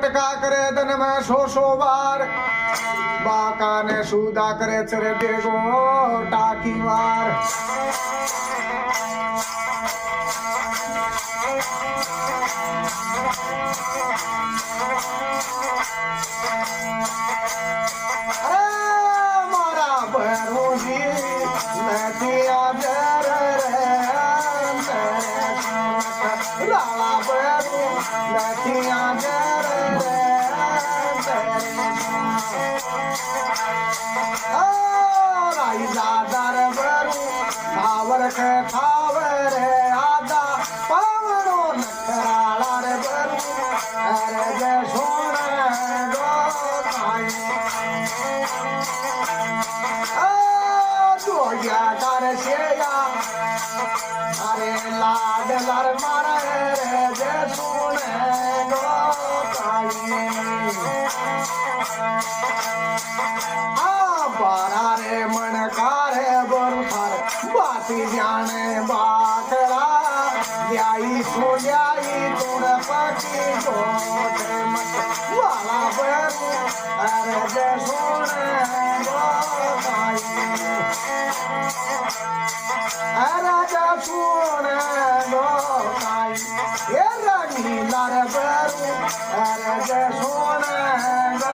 मटका करे तन में सो बार बाका ने सुदा करे चरे देगो टाकी मार अरे मारा भरोजी नदिया जर लाला भरो नदिया जर के थावर आदा पावरो नखराला रे बरू अरे जे सोने गो ताई दोया कर सेया अरे लाड लर मारे रे जे सोने गो ताई बारा रे मन कारे बरू थार बाती जाने